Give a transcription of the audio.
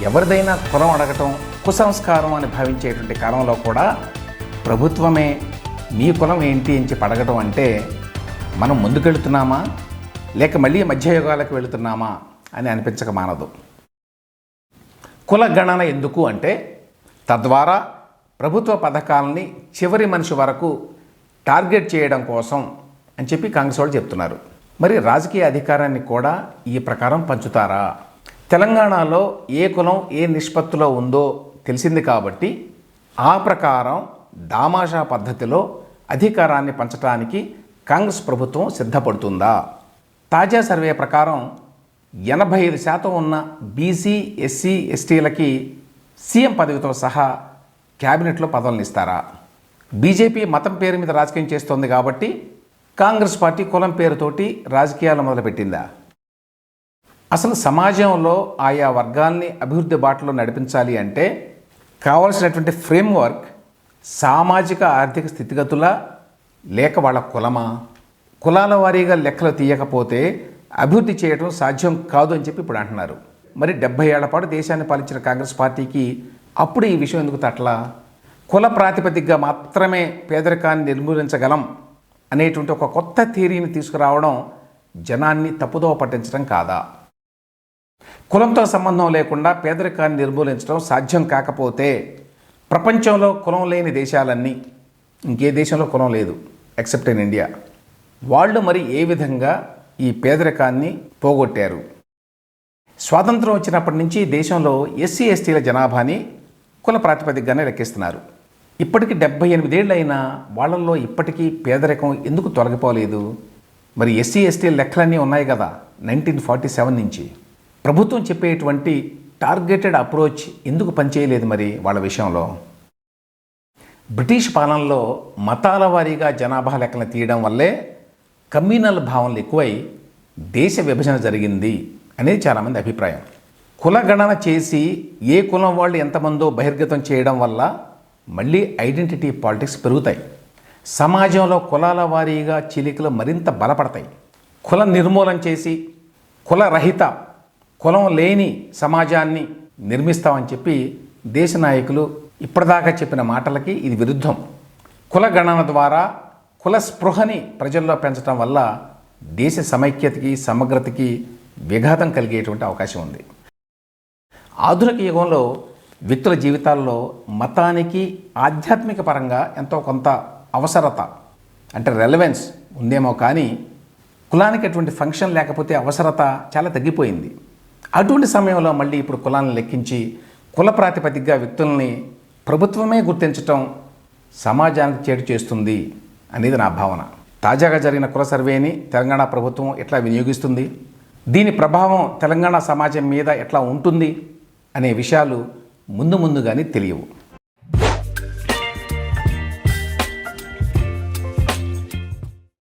ఎవరిదైనా కులం అడగటం కుసంస్కారం అని భావించేటువంటి కాలంలో కూడా ప్రభుత్వమే మీ కులం ఏంటి అని చెప్పి అడగటం అంటే మనం ముందుకెళ్తున్నామా లేక మళ్ళీ మధ్యయుగాలకు వెళుతున్నామా అని అనిపించక మానదు. కుల గణన ఎందుకు అంటే తద్వారా ప్రభుత్వ పథకాలని చివరి మనిషి వరకు టార్గెట్ చేయడం కోసం అని చెప్పి కాంగ్రెస్ వాళ్ళు చెప్తున్నారు. మరి రాజకీయ అధికారాన్ని కూడా ఈ ప్రకారం పంచుతారా? తెలంగాణలో ఏ కులం ఏ నిష్పత్తిలో ఉందో తెలిసింది కాబట్టి ఆ ప్రకారం దామాషా పద్ధతిలో అధికారాన్ని పంచడానికి కాంగ్రెస్ ప్రభుత్వం సిద్ధపడుతుందా? తాజా సర్వే ప్రకారం 85% ఉన్న బీసీ ఎస్సీ ఎస్టీలకి సీఎం పదవితో సహా క్యాబినెట్లో పదవులను ఇస్తారా? బీజేపీ మతం పేరు మీద రాజకీయం చేస్తోంది కాబట్టి కాంగ్రెస్ పార్టీ కులం పేరుతోటి రాజకీయాలు మొదలుపెట్టిందా? అసలు సమాజంలో ఆయా వర్గాల్ని అభివృద్ధి బాటలో నడిపించాలి అంటే కావాల్సినటువంటి ఫ్రేమ్వర్క్ సామాజిక ఆర్థిక స్థితిగతుల లేక వాళ్ళ కులమా? కులాల వారీగా లెక్కలు తీయకపోతే అభివృద్ధి చేయడం సాధ్యం కాదు అని చెప్పి ఇప్పుడు అంటున్నారు. మరి 70 ఏళ్ల పాటు దేశాన్ని పాలించిన కాంగ్రెస్ పార్టీకి అప్పుడు ఈ విషయం ఎందుకు తట్లా? కుల ప్రాతిపదికగా మాత్రమే పేదరికాన్ని నిర్మూలించగలం అనేటువంటి ఒక కొత్త థియరీని తీసుకురావడం జనాన్ని తప్పుదోవ పట్టించడం కాదా? కులంతో సంబంధం లేకుండా పేదరికాన్ని నిర్మూలించడం సాధ్యం కాకపోతే ప్రపంచంలో కులం లేని దేశాలన్నీ, ఇంకే దేశంలో కులం లేదు ఎక్సెప్ట్ ఇన్ ఇండియా, వాళ్ళు మరి ఏ విధంగా ఈ పేదరికాన్ని పోగొట్టారు? స్వాతంత్రం వచ్చినప్పటి నుంచి దేశంలో ఎస్సీ ఎస్టీల జనాభాని కుల ప్రాతిపదికగానే లెక్కిస్తున్నారు. ఇప్పటికి 78 ఏళ్ళు అయినా వాళ్ళల్లో ఇప్పటికీ పేదరికం ఎందుకు తొలగిపోలేదు? మరి ఎస్సీ ఎస్టీల లెక్కలన్నీ ఉన్నాయి కదా 1947 నుంచి. ప్రభుత్వం చెప్పేటువంటి టార్గెటెడ్ అప్రోచ్ ఎందుకు పనిచేయలేదు మరి వాళ్ళ విషయంలో? బ్రిటిష్ పాలనలో మతాల వారీగా జనాభా లెక్కలను తీయడం వల్లే కమ్యూనల్ భావనలు ఎక్కువై దేశ విభజన జరిగింది అనేది చాలామంది అభిప్రాయం. కుల గణన చేసి ఏ కులం వాళ్ళు ఎంతమందో బహిర్గతం చేయడం వల్ల మళ్ళీ ఐడెంటిటీ పాలిటిక్స్ పెరుగుతాయి. సమాజంలో కులాల వారీగా చీలికలు మరింత బలపడతాయి. కుల నిర్మూలన చేసి కులరహిత కులం లేని సమాజాన్ని నిర్మిస్తామని చెప్పి దేశ నాయకులు ఇప్పటిదాకా చెప్పిన మాటలకి ఇది విరుద్ధం. కుల గణన ద్వారా కుల స్పృహని ప్రజల్లో పెంచడం వల్ల దేశ సమైక్యతకి సమగ్రతకి విఘాతం కలిగేటువంటి అవకాశం ఉంది. ఆధునిక యుగంలో వ్యక్తుల జీవితాల్లో మతానికి ఆధ్యాత్మిక పరంగా ఎంతో కొంత అవసరత అంటే రెలవెన్స్ ఉందేమో కానీ కులానికి అటువంటి ఫంక్షన్ లేకపోతే అవసరత చాలా తగ్గిపోయింది. అటువంటి సమయంలో మళ్ళీ ఇప్పుడు కులాన్ని లెక్కించి కుల ప్రాతిపదికగా వ్యక్తుల్ని ప్రభుత్వమే గుర్తించటం సమాజానికి చేటు చేస్తుంది అనేది నా భావన. తాజాగా జరిగిన కుల సర్వేని తెలంగాణ ప్రభుత్వం ఎట్లా వినియోగిస్తుంది, దీని ప్రభావం తెలంగాణ సమాజం మీద ఎట్లా ఉంటుంది అనే విషయాలు ముందుగానే తెలియవు.